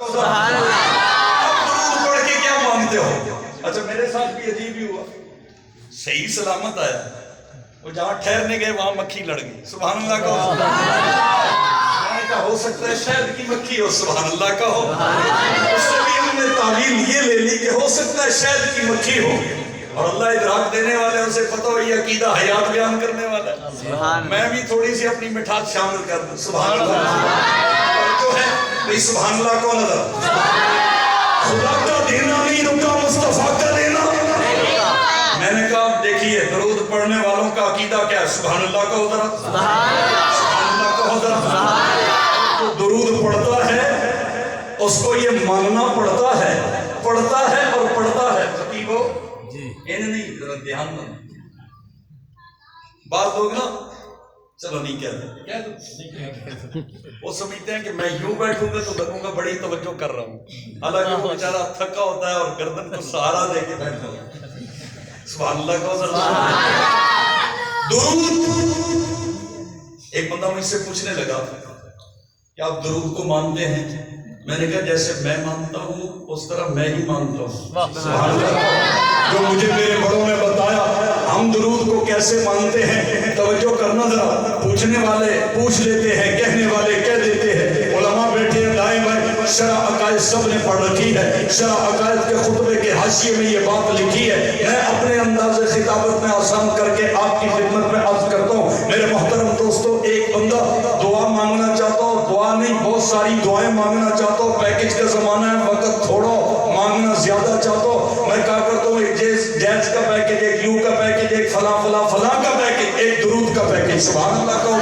سبحان اللہ۔ اب درود پڑھ کے کیا مانگتے ہو؟ اچھا میرے ساتھ بھی عجیب ہی ہوا، صحیح سلامت آیا، وہ جہاں ٹھہرنے گئے وہاں مکھی لڑ گئی۔ سبحان اللہ کہو۔ میں نے کہا ہو سکتا ہے شہد کی مکھی ہو، سبحان اللہ کہو۔ اس سے بھی ہم نے تعلیم یہ لے لی کہ ہو سکتا ہے شہد کی مکھی ہو، اور اللہ ادراک دینے والے اسے پتہ ہو یہ عقیدہ حیات بیان کرنے والا ہے۔ میں بھی تھوڑی سی اپنی مٹھاس شامل کر دوں۔ سبحان اللہ جو ہے بھئی، سبحان اللہ کون ادا؟ خدا کا دینا نہیں رکا، مصطفیٰ کا دینا۔ میں نے کہا دیکھیے درود پڑھنے والوں کا عقیدہ کیا ہے؟ سبحان اللہ کہو ذرا، سبحان اللہ کہو ذرا۔ جو درود پڑھتا ہے اس کو یہ ماننا پڑتا ہے اور پڑھتا ہے۔ خطیبو انہیں نہیں ذرا دھیان دو، بعض لوگ نا چلو نہیں کہتے، وہ سمجھتے ہیں کہ میں یوں بیٹھوں گا تو لگوں گا بڑی توجہ کر رہا ہوں، حالانکہ وہ بیچارہ تھکا ہوتا ہے اور گردن کو سہارا دے کے بیٹھا ہوتا ہے۔ سبحان اللہ کو درود۔ ایک بندہ مجھ سے پوچھنے لگا کہ آپ درود کو مانتے ہیں؟ میں نے کہا جیسے میں مانتا ہوں اس طرح میں ہی مانتا ہوں۔ سبحان اللہ۔ جو مجھے میرے بڑوں نے بتایا ہم درود کو کیسے مانتے ہیں، توجہ کرنا ذرا۔ پوچھنے والے پوچھ لیتے ہیں، کہنے والے کہہ دیتے ہیں، علماء بیٹھے ہیں دائیں بائیں، شرح عقائد سب نے پڑھ رکھی ہے، شرح عقائد کے خطبے کے حاشیے میں یہ بات لکھی ہے۔ میں اپنے انداز خطابت میں آسان کر کے آپ کی خدمت میں عرض کرتا ہوں، میرے محترم دوستو، ایک بندہ دعا مانگنا چاہتا ہو، دعا نہیں بہت ساری دعائیں مانگنا چاہتا ہو، پیکج کا زمانہ ہے، وقت تھوڑا مانگنا زیادہ چاہتا ہو، میں کہا کرتا ہوں ایک جیز کا پیکج، ایک یو کا پیکج، ایک فلاں فلاں فلاں کا پیکج، ایک درود کا پیکج۔ سبحان اللہ کہو۔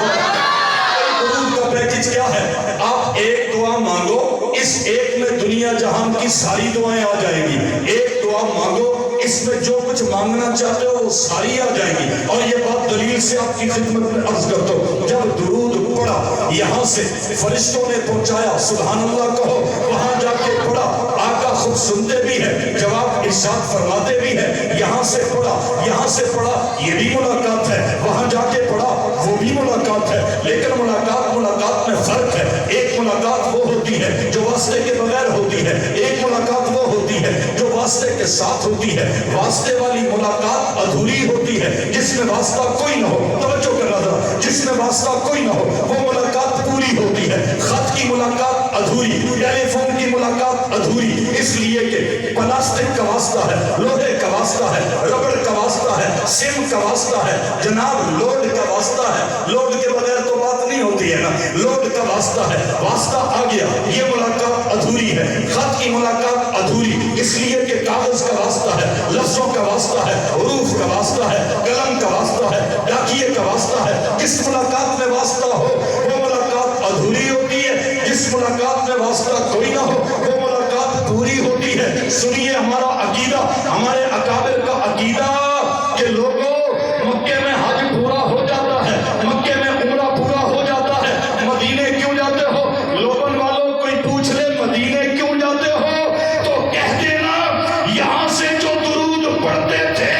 درود کا پیکج کیا ہے؟ آپ ایک دعا مانگو، اس ایک میں دنیا جہان کی ساری دعائیں آ جائیں گی۔ ایک دعا مانگو، اس میں جو کچھ مانگنا چاہتے ہو وہ ساری آ جائیں گی۔ اور یہ بات دلیل سے آپ کی خدمت میں عرض کرتا ہوں، جب درود پڑھا یہاں سے فرشتوں نے پہنچایا، سبحان اللہ کہو، وہاں جا کے پڑھا، آقا خود سنتے بھی ہیں، جواب ارشاد فرماتے بھی ہیں، یہاں سے پڑھا یہ بھی ملاقات ہے، وہاں جا کے پڑھا وہ بھی ملاقات ہے، لیکن ملاقات میں فرق ہے۔ ایک ملاقات وہ ہوتی ہے جو واسطے کے بغیر ہوتی ہے، ایک ملاقات وہ ہوتی ہے جو واسطے کے ساتھ ہوتی ہے۔ واسطے والی ملاقات ادھوری ہوتی ہے، جس میں واسطہ کوئی نہ ہو، توجہ کرنا ذرا، جس میں واسطہ کوئی نہ ہو وہ ملاقات پوری ہوتی ہے۔ خط کی ملاقات ادھوری، ٹیلی فون کی ملاقات ادھوری، اس لیے کہ پلاسٹک کا واسطہ ہے، لوہے کا واسطہ ہے، ربڑ کا واسطہ ہے، سم کا واسطہ ہے، جناب لوڈ کا واسطہ ہے، لوڈ کے بغیر تو بات نہیں ہوتی ہے نا، لوڈ کا واسطہ ہے، واسطہ آ گیا، یہ ملاقات ادھوری ہے۔ خط کی ملاقات ادھوری اس لیے کہ کاغذ کا واسطہ ہے، لفظوں کا واسطہ ہے، حروف کا واسطہ ہے، قلم کا واسطہ ہے، ڈاکیے کا واسطہ ہے۔ جس ملاقات میں واسطہ ہو وہ ملاقات ادھوری ہوتی ہے، جس ملاقات میں واسطہ کوئی نہ ہو وہ ملاقات پوری ہوتی ہے۔ سنیے ہمارا عقیدہ، ہمارے اکابر کا عقیدہ کہ لوگوں مکے میں حج پورا ہو جاتا ہے، مکے میں عمرہ پورا ہو جاتا ہے، مدینے کیوں جاتے ہو؟ لوگن والوں کوئی پوچھ لے مدینے کیوں جاتے ہو تو کہہ دینا یہاں سے جو درود پڑھتے تھے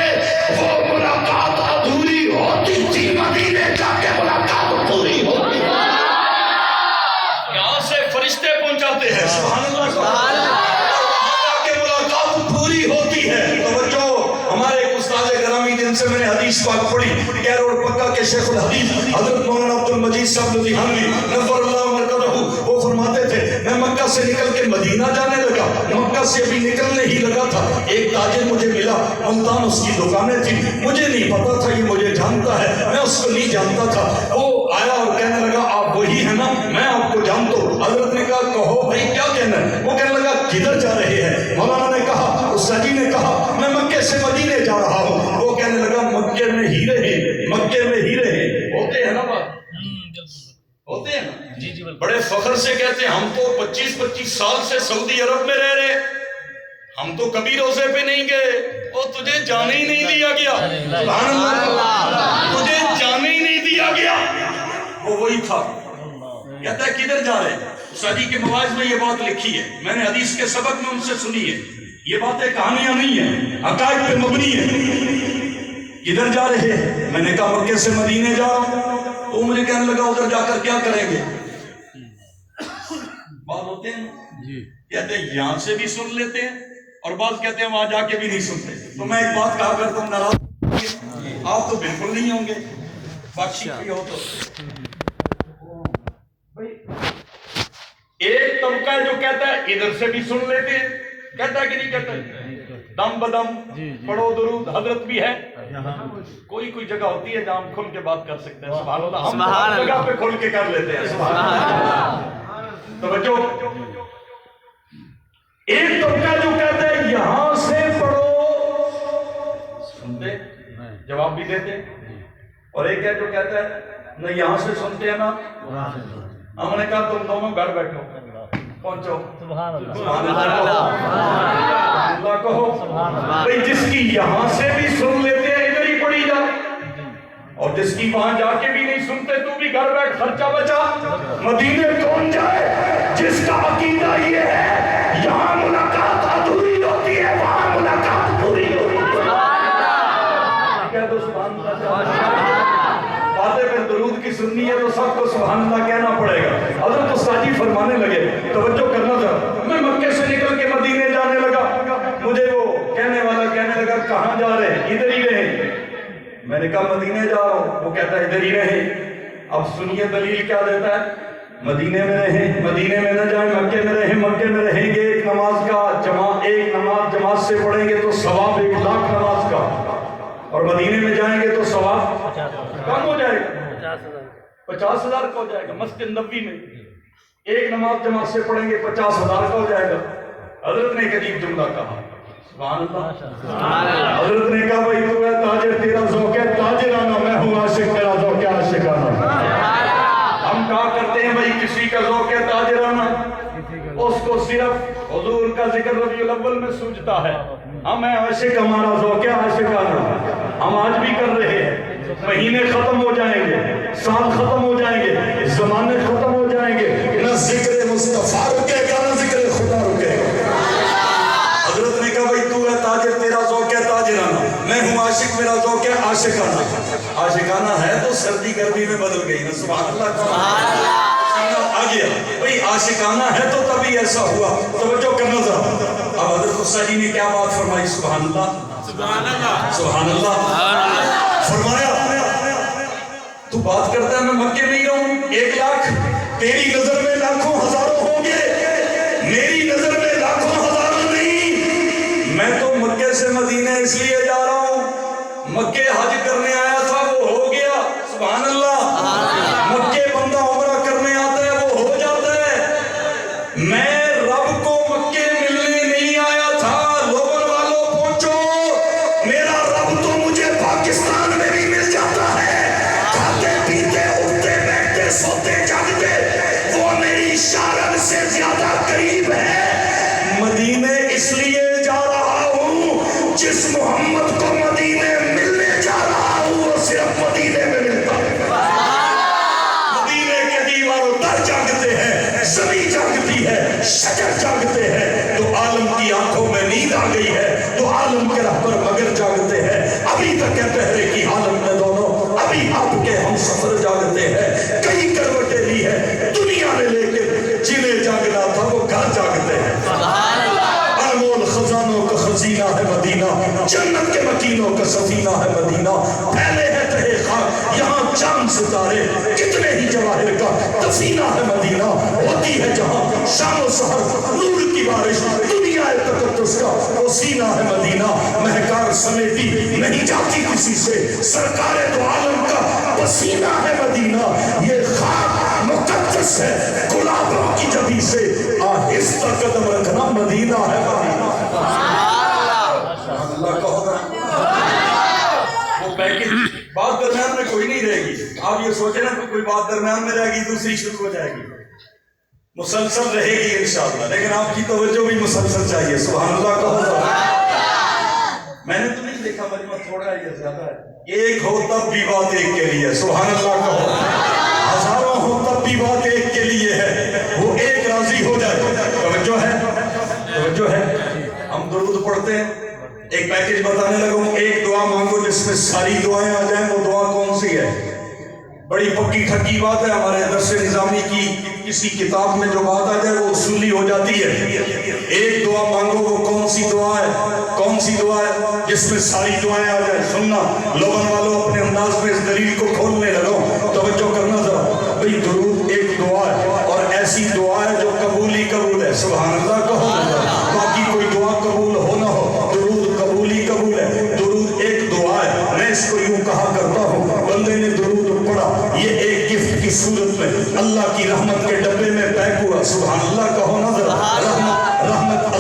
وہ ملاقات ادھوری ہوتی تھی، مدینے جا کے ملاقات پوری ہوتی ہے۔ یہاں سے فرشتے پہنچاتے ہیں، سبحان اللہ کہ ملاقات پوری ہوتی ہے۔ توجہ، ہمارے ایک استاد گرامی جن سے میں نے حدیث پاک پڑھی، کیروڑ پکا کے شیخ الحدیث حضرت مولانا عبد المجید صاحب لدھیانوی نفر اللہ مرکزہ، وہ فرماتے تھے میں مکہ سے نکل کے مدینہ جانے لگا، مکہ سے ابھی نکلنے ہی لگا تھا، ایک تاجر مجھے ملا، ملتان اس کی دکانیں تھی، مجھے نہیں پتا تھا یہ مجھے جانتا ہے، میں اس کو نہیں جانتا تھا۔ وہ آیا اور کہنے لگا آپ وہی ہیں نا، میں آپ کو جانتا ہوں۔ حضرت نے کہا کہو بھائی کیا کہنا ہے؟ وہ کہنے لگا کدھر جا رہے ہیں؟ مولانا نے کہا، استاد جی نے کہا میں مکے سے مدینے جا رہا ہوں۔ وہ کہنے لگا مکے میں ہی رہے، مکے میں ہی رہے۔ ہوتے ہیں نا بات، ہوتے ہیں نا، بڑے فخر سے کہتے ہیں ہم تو 25 سال سے سعودی عرب میں رہ رہے، ہم تو کبھی روزے پہ نہیں گئے۔ وہ تجھے جانے ہی نہیں دیا گیا، سبحان اللہ، تجھے جانے ہی نہیں دیا گیا۔ وہ وہی تھا، کہتا ہے کدھر جا رہے ہیں؟ سعدی کے مواعظ میں یہ بات لکھی ہے، میں نے حدیث کے سبق میں ان سے سنی ہے، یہ باتیں کہانیاں نہیں ہیں، عقائد پہ مبنی ہے۔ کدھر جا رہے ہیں؟ میں نے کہا مکے سے مدینے جا رہا ہوں۔ تو مجھے کہنے لگا ادھر جا کر کیا کریں گے؟ بات ہوتے ہیں کہتے ہیں یہاں سے بھی سن لیتے ہیں اور بعض کہتے ہیں وہاں جا کے بھی نہیں سنتے. تو میں ایک بات کہا کرتا ہوں، ناراض آپ تو بالکل نہیں ہوں گے، بخشی بھی ہو تو ایک طبقہ ہے جو کہتا ہے ادھر سے بھی سن لیتے ہیں، کہتا ہے کہ نہیں کہتا ہے دم بدم پڑھو درود حضرت بھی ہے. کوئی کوئی جگہ ہوتی ہے جہاں ہم کھل کے بات کر سکتے ہیں، سبحان اللہ، ہم ہر جگہ پہ کھل کے کر لیتے ہیں، سبحان اللہ. توجہ، ایک طبقہ جو کہتا ہے یہاں سے پڑھو، سنتے جواب بھی دیتے، اور ایک ہے جو کہتا ہے نہ یہاں سے سنتے ہیں نا. ہم نے کہا تم دونوں گھر بیٹھو، پہنچو، سبحان اللہ کہو بھئی، جس کی یہاں سے بھی سن لیتے ہیں ادھر ہی پڑھی جا، اور جس کی وہاں جا کے بھی نہیں سنتے تو بھی گھر بیٹھ، خرچہ بچا. مدینے کون جائے جس کا عقیدہ یہ ہے یہاں ملاقات ادھوری ہوتی ہے وہاں ملاقات پوری ہوتی ہے. کہہ دو سبحان اللہ. باتیں پھر درود کی سننی ہے تو سب کو سبحان اللہ کہنا پڑے گا. حضرت استاذی فرمانے لگے، توجہ کرنا تھا، میں مکے سے نکل کے مدینے جانے لگا، مجھے وہ کہنے والا کہنے لگا کہاں جا رہے ہیں؟ ادھر ہی رہیں. میں نے کہا مدینے جا رہا ہوں. وہ کہتا ہے ادھر ہی رہیں. اب سنیے دلیل کیا دیتا ہے، مدینے میں رہیں، مدینے میں نہ جائیں، مکے میں رہیں. مکے میں رہیں گے ایک نماز کا ایک نماز جماعت سے پڑھیں گے تو ثواب 1,00,000 نماز کا، اور مدینے میں جائیں گے تو ثواب کم ہو جائے گا، 50,000 کا ہو جائے گا. مسجد نبوی میں ایک نماز جماعت سے پڑھیں گے 50,000 کا ہو جائے گا. حضرت نے ایک عجیب جملہ کہا، سبحان اللہ. حضرت نے کہا بھائی تو ہے تاجر، تیرا ذوق ہے تاجرانہ، میں ہوں عاشق، میرا ذوق ہے عاشقانہ. ہم کہا کرتے ہیں بھائی کسی کا ذوق ہے تاجرانہ، اس کو صرف حضور کا ذکر ربیع الاول میں سوجتا ہے. ہم ہیں عاشق، ہمارا ذوق ہے عاشقانہ. ہم آج بھی کر رہے ہیں. مہینے ختم ہو جائیں گے، سال ختم ہو جائیں گے، زمانے ختم ہو جائیں گے، نہ ذکر مصطفیٰ رکے گا نہ ذکر خدا رکے گا. حضرت نے کہا بھائی تو ہے تاجر، تیرا ذوق ہے تاجرانہ، میں ہوں عاشق، میرا ذوق ہے عاشقانہ. عاشقانہ ہے تو سردی گرمی میں بدل گئی نا، سبحان اللہ. آ گیا بھئی عاشقانہ ہے تو تبھی ایسا ہوا. توجہ کرنا ذرا. اب حضرت استاذی نے کیا بات فرمائی، سبحان اللہ سبحان اللہ سبحان اللہ. فرمایا تو بات کرتا ہے میں مکے میں ہی رہوں 1,00,000، تیری نظر میں لاکھوں ہزاروں ہوں گے، میری نظر میں لاکھوں ہزاروں نہیں. میں تو مکے سے مدینے اس لیے جا رہا ہوں، مکے حج کرنے آیا تھا وہ ہو گیا، سبحان اللہ. مکے بندہ عمرہ کرنے آتا ہے وہ ہو جاتا ہے. میں رب کو مکے ملنے نہیں آیا تھا. لوگوں والوں پہنچو، میرا رب تو مجھے پاکستان میں بھی مل جاتا ہے. کھاتے پیتے اٹھتے بیٹھتے سوتے جاگتے وہ میری شارن سے زیادہ قریب ہے. مدینے اس لیے جا رہا ہوں، جس محمد کو مدینے ملنے جا رہا ہوں وہ صرف مدینے میں ملتا ہے. مدینے کے دیواروں در جاگتے ہیں، زمین جاگتی ہے، شجر جاگتے ہیں. تو عالم کی آنکھوں میں نیند آ گئی ہے، تو عالم کے رہبر مگر جاگتے ہیں. ابھی تک ہے پہرے کی عالم میں دونوں، ابھی آپ کے ہم سفر جاگتے ہیں. کئی کروٹیں لی ہے دنیا نے لے کے، جنہیں جاگنا تھا وہ گھر جاگتے ہیں. انمول خزانوں کا خزینہ ہے مدینہ، جنت کے مکینوں کا سفینہ ہے مدینہ. پھیلے ہیں تہے خاک یہاں چاند ستارے، کتنے ہی جواہر کا دفینہ ہے مدینہ. ہوتی ہے جہاں شام و سحر نور کی بارش، دنیا تقدس کا وہ سینہ ہے مدینہ. مہکار سمیٹی نہیں جاتی کسی سے، سرکار دو عالم کا پسینہ ہے مدینہ. یہ خاک مقدس ہے گلابوں کی جبی سے، آہستہ قدم رکھنا مدینہ ہے مدینہ. اللہ کا ہوگا وہ پیکج. بات درمیان میں کوئی نہیں رہے گی. آپ یہ سوچیں نا کوئی بات درمیان میں رہے گی دوسری شروع ہو جائے گی، مسلسل رہے گی انشاءاللہ. لیکن آپ کی توجہ بھی مسلسل چاہیے. سبحان اللہ کا ہوگا. میں نے تو نہیں دیکھا مجمع تھوڑا ہے یا زیادہ ہے. ایک ہو تب بھی بات ایک کے لیے، سبحان اللہ کا ہوگا. ہزاروں ہو تب بھی بات ایک کے لیے ہے، وہ ایک راضی ہو جائے. توجہ ہے توجہ ہے. ہم درود پڑھتے ہیں. ایک پیکج بتانے لگا ہوں، ایک دعا مانگو جس میں ساری دعائیں آ جائیں. وہ دعا کون سی ہے؟ بڑی بڑی پکی ٹھکی بات ہے، ہمارے درس نظامی کی کسی کتاب میں جو بات آ جائے وہ اصولی ہو جاتی ہے۔ ایک دعا مانگو، وہ کون سی دعا ہے؟ کون سی دعا ہے جس میں ساری دعائیں آ جائیں؟ سننا لوگوں والوں، اپنے انداز میں اس دلیل کو کھولنے لگو، توجہ کرنا ذرا۔ بھئی درود ایک دعا ہے، اور ایسی دعا ہے جو قبول ہی قبول ہے، سبحان اللہ کہو۔ باقی کوئی دعا قبول ہو نہ ہو، درود قبول ہی قبول ہے۔ درود ایک دعا ہے، میں اس کو یوں کہا کرتا ہوں، بندے نے درود پڑھا، یہ ایک گفٹ کی صورت میں اللہ کی رحمت کے ڈبے میں پیک ہوا، سبحان اللہ کہو نا ذرا۔ رحمت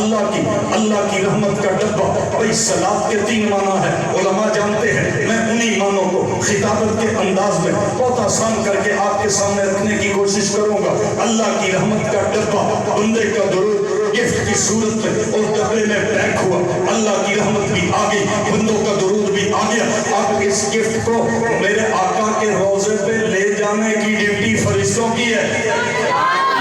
اللہ کی رحمت کا ڈبہ۔ بھئی صلاۃ کے 3 معنی ہے، علماء جانتے ہیں، میں انہی معنوں کو خطابت کے انداز میں بہت آسان کر کے آپ کے سامنے رکھنے کی کوشش کروں گا۔ اللہ کی رحمت کا ڈبہ، بندے کا درود گفٹ کی صورت میں اور ڈبے میں پیک ہوا، اللہ کی رحمت بھی آ گئی، بندوں کا درود بھی آ گیا۔ اب اس گفٹ کو میرے آقا کے روضے پہ لے جانے کی ڈیوٹی فرشتوں کی ہے،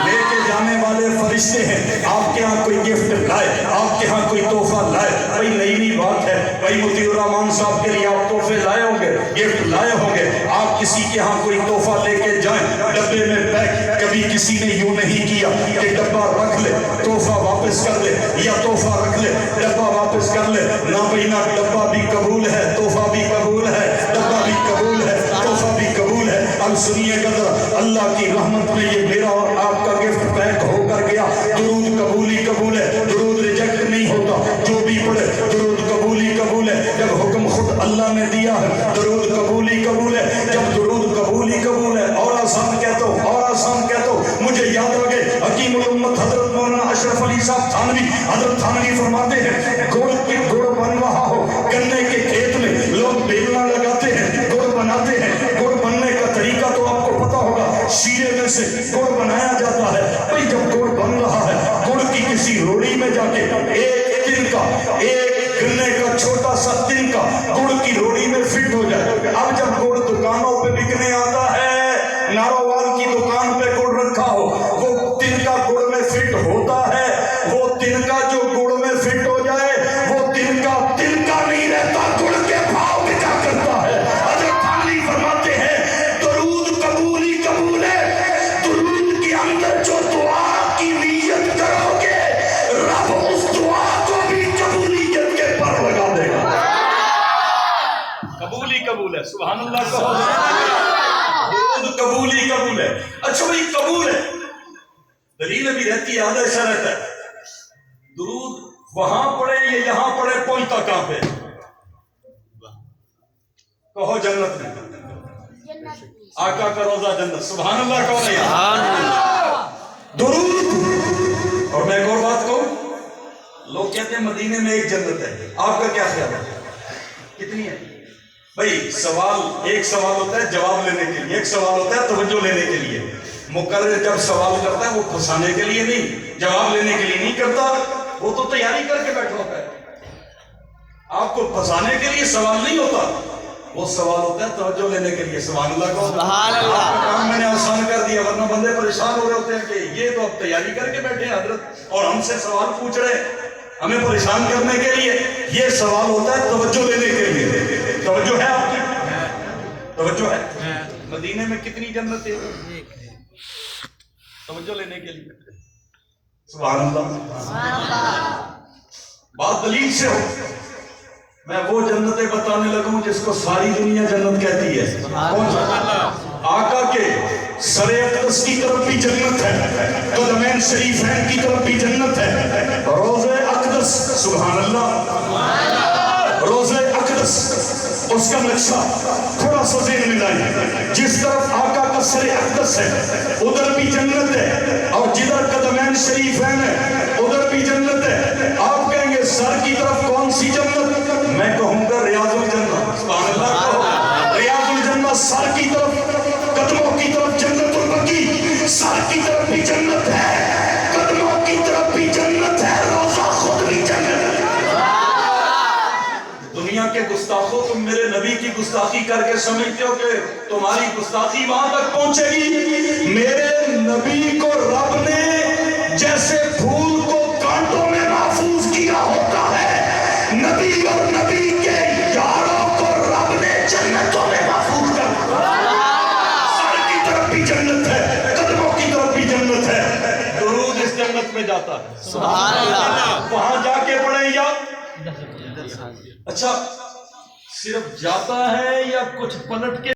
لے کے جانے والے فرشتے ہیں۔ آپ کے ہاں کوئی گفٹ لائے، آپ کے ہاں کوئی تحفہ لائے، بھائی نئی نئی بات ہے، بھائی مطیع الرحمان صاحب کے لیے آپ تحفے لائے ہوں گے، گفٹ لائے ہوں گے۔ آپ کسی کے ہاں کوئی تحفہ لے کے جائیں ڈبے میں پیک، کبھی کسی نے یوں نہیں کیا کہ ڈبہ رکھ لے تحفہ واپس کر لے، یا تحفہ رکھ لے ڈبہ واپس کر لے، نہ بھئی نہ، ڈبہ بھی قبول ہے، تحفہ بھی قبول ہے، ڈبہ بھی قبول ہے، تحفہ بھی قبول ہے۔ اب سنیے گا ذرا، اللہ کی رحمت میں یہ میرا اور آپ کا گفٹ پیک ہو کر گیا، درود قبول ہی قبول ہے، درود ریجیکٹ نہیں ہوتا، جو بھی پڑھے درود قبول ہی قبول ہے۔ جب حکم خود اللہ نے دیا ہے، درود قبول ہی قبول ہے۔ جب درود قبول ہی قبول ہے، اور آسان کہتا ہوں، اور آسان کہتا ہوں، مجھے یاد آ گئے حکیم الامت حضرت مولانا اشرف علی صاحب تھانوی، حضرت تھانوی فرماتے ہیں، گڑ بن رہا ہو گنے کے کھیت میں، لوگ بیلنا لگاتے ہیں، گڑ بناتے ہیں، گڑ بننے کا طریقہ تو آپ کو پتا ہوگا، شیرے میں سے گڑ بنایا جاتا ہے۔ بھئی جب گڑ بن رہا ہے، گڑ کی کسی روڑی میں جا کے ایک تن کا، ایک گنے کا چھوٹا سا تن کا گڑ کی روڑی میں فٹ ہو جائے۔ اب جب گڑ دکانوں پہ بکنے آتا ہے، ناروال کی دکان پہ گڑ رکھا ہو، وہ تن کا گڑ میں فٹ ہوتا ہے، وہ تن کا جو گڑ میں فٹ ہو جائے، وہ تن کا نہیں رہتا، گڑ کے بھاؤ بکا کرتا ہے۔ حضرت تھانوی فرماتے ہیں، درود قبول ہی قبول ہے، درود کے اندر جو دعا کی نیت کرو گے، رب اس دعا کو بھی قبولیت کے پر لگا دے گا۔ قبول ہی قبول ہے، سبحان اللہ کہو۔ درود قبول ہی قبول ہے۔ اچھا بھئی قبول ہے، دلیل بھی رہتی ہے، آدھا ایسا رہتا ہے، درود وہاں پڑھے یا یہاں پڑھے، پہنچتا کہاں پہ؟ کہو جنت میں، آقا کا روضہ جنت، سبحان اللہ کہو نہیں درود۔ اور میں ایک اور بات کہوں، لوگ کہتے ہیں مدینے میں ایک جنت ہے، آپ کا کیا خیال ہے؟ کتنی ہے؟ بھئی سوال، ایک سوال ہوتا ہے جواب لینے کے لیے، ایک سوال ہوتا ہے توجہ لینے کے لیے۔ مقرر جب سوال کرتا ہے وہ پھنسانے کے لیے نہیں، جواب لینے کے لیے نہیں کرتا، وہ تو تیاری کر کے بیٹھا ہوتا ہے۔ آپ کو پھنسانے کے لیے سوال نہیں ہوتا، وہ سوال ہوتا ہے توجہ لینے کے لیے، سبحان اللہ کو۔ سبحان اللہ۔ آپ کا کام میں نے آسان کر دیا، ورنہ بندے پریشان ہو رہے ہوتے ہیں کہ یہ تو اب تیاری کر کے بیٹھے ہیں حضرت اور ہم سے سوال پوچھ رہے ہیں ہمیں پریشان کرنے کے لیے۔ یہ سوال ہوتا ہے توجہ لینے کے لیے۔ توجہ ہے آپ کی؟ توجہ ہے؟ مدینے میں کتنی جنت ہے؟ توجہ لینے کے لیے، سبحان اللہ۔ بات دلیل سے ہو، میں وہ جنتیں بتانے لگوں جس کو ساری دنیا جنت کہتی ہے۔ کون سا؟ آقا کے سر اقدس کی طرف بھی جنت ہے، قدمین شریفین کی طرف بھی جنت ہے، روضہ اقدس، سبحان اللہ، روضہ اقدس، اس کا نقشہ تھوڑا سا ذہن میں لائیں، جس طرف آقا کا سر اقدس ہے ادھر بھی جنت ہے، اور جدھر قدمین شریفین ہے ادھر بھی جنت ہے۔ آپ کہیں گے سر کی طرف کون سی جنت؟ میں کہوں گا ریاض الجنہ، سبحان اللہ کہو۔ ریاض الجنہ سر کی طرف، قدموں کی طرف جنت البقیع، سر کی طرف بھی جنت ہے، قدموں کی طرف بھی جنت ہے، روضہ خود بھی جنت ہے۔ دنیا کے گستاخوں، تم میرے نبی کی گستاخی کر کے سمجھتے ہو کہ تمہاری گستاخی وہاں تک پہنچے گی؟ میرے نبی کو رب نے جیسے پھول کو کانٹوں میں محفوظ کیا ہوتا ہے، نبی اور نبی کے یاروں کو رب نے جنتوں میں محفوظ کر دیا۔ میں جاتا ہے. سبحان اللہ. وہاں جا کے پڑھیں یا اچھا صرف جاتا ہے یا کچھ پلٹ کے